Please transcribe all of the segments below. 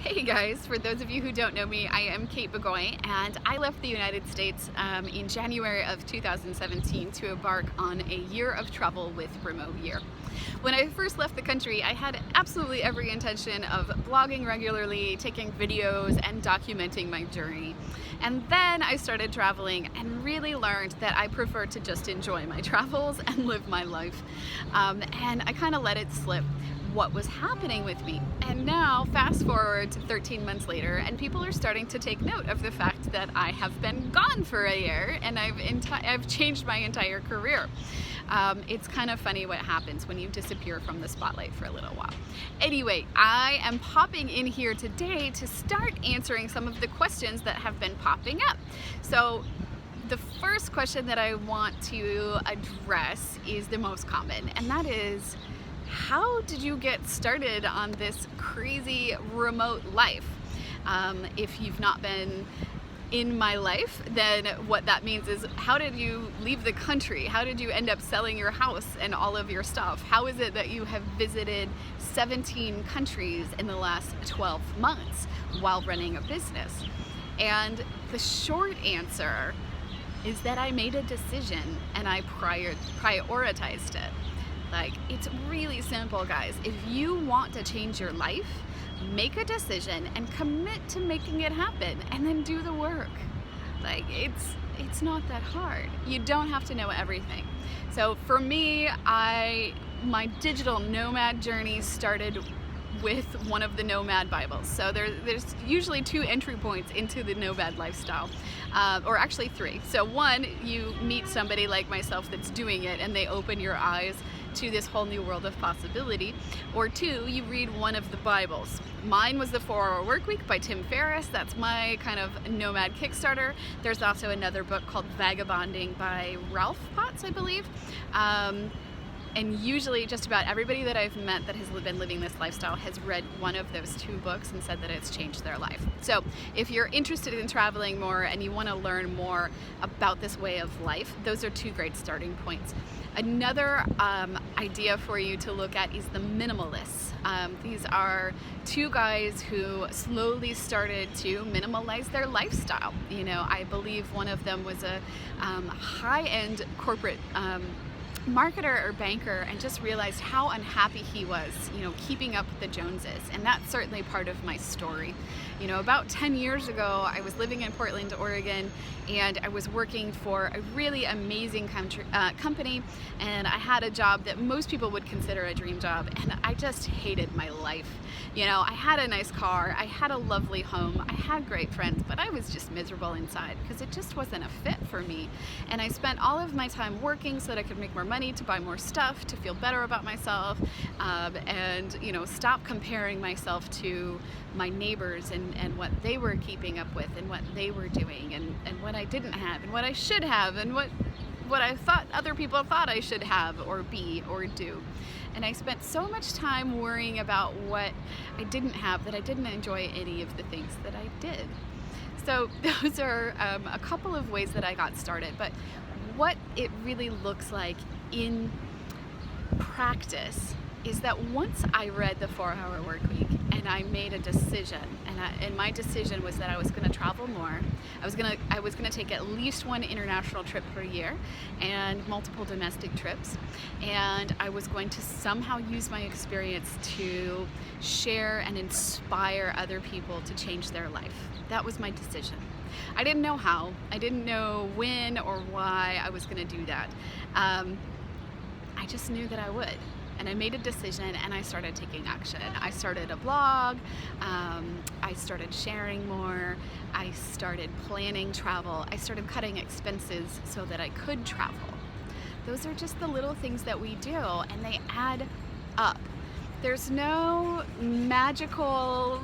Hey guys, for those of you who don't know me, I am Kate Bagoy, and I left the United States in January of 2017 to embark on a year of travel with Remote Year. When I first left the country, I had absolutely every intention of blogging regularly, taking videos, and documenting my journey. And then I started traveling and really learned that I prefer to just enjoy my travels and live my life. And I kind of let it slip what was happening with me. And now, fast forward to 13 months later, and people are starting to take note of the fact that I have been gone for a year and I've changed my entire career. It's kind of funny what happens when you disappear from the spotlight for a little while. Anyway, I am popping in here today to start answering some of the questions that have been popping up. So the first question that I want to address is the most common, and that is, how did you get started on this crazy remote life? If you've not been in my life, then what that means is, how did you leave the country? How did you end up selling your house and all of your stuff? How is it that you have visited 17 countries in the last 12 months while running a business? And the short answer is that I made a decision and I prioritized it. Like, it's really simple, guys. If you want to change your life, make a decision and commit to making it happen, and then do the work. Like, it's not that hard. You don't have to know everything. So for me, my digital nomad journey started with one of the Nomad Bibles. So there's usually two entry points into the nomad lifestyle, or actually three. So one, you meet somebody like myself that's doing it and they open your eyes to this whole new world of possibility. Or two, you read one of the Bibles. Mine was the 4-Hour Workweek by Tim Ferriss. That's my kind of nomad Kickstarter. There's also another book called Vagabonding by Ralph Potts, I believe. And usually just about everybody that I've met that has been living this lifestyle has read one of those two books and said that it's changed their life. So if you're interested in traveling more and you want to learn more about this way of life, those are two great starting points. Another idea for you to look at is the minimalists. These are two guys who slowly started to minimalize their lifestyle. You know, I believe one of them was a high-end corporate marketer or banker, and just realized how unhappy he was, you know, keeping up with the Joneses. And that's certainly part of my story. You know, about 10 years ago, I was living in Portland, Oregon, and I was working for a really amazing company, and I had a job that most people would consider a dream job, and I just hated my life. You know, I had a nice car, I had a lovely home, I had great friends, but I was just miserable inside because it just wasn't a fit for me. And I spent all of my time working so that I could make more money, to buy more stuff, to feel better about myself, and, you know, stop comparing myself to my neighbors and what they were keeping up with and what they were doing and what I didn't have and what I should have and what I thought other people thought I should have or be or do. And I spent so much time worrying about what I didn't have that I didn't enjoy any of the things that I did. So those are a couple of ways that I got started, but what it really looks like in practice is that once I read the 4-Hour Workweek and I made a decision, and my decision was that I was going to travel more. I was going to take at least one international trip per year and multiple domestic trips, and I was going to somehow use my experience to share and inspire other people to change their life. That was my decision. I didn't know how, I didn't know when or why I was going to do that. I just knew that I would. And I made a decision and I started taking action. I started a blog, I started sharing more, I started planning travel, I started cutting expenses so that I could travel. Those are just the little things that we do, and they add up. There's no magical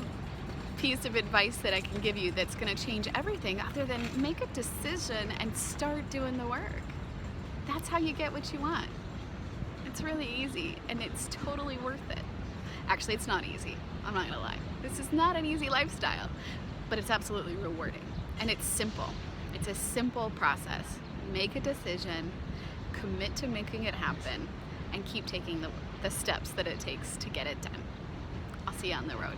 piece of advice that I can give you that's going to change everything, other than make a decision and start doing the work. That's how you get what you want. It's really easy, and it's totally worth it. Actually, it's not easy. I'm not gonna lie. This is not an easy lifestyle, but it's absolutely rewarding. And it's simple. It's a simple process. Make a decision, commit to making it happen, and keep taking the steps that it takes to get it done. I'll see you on the road.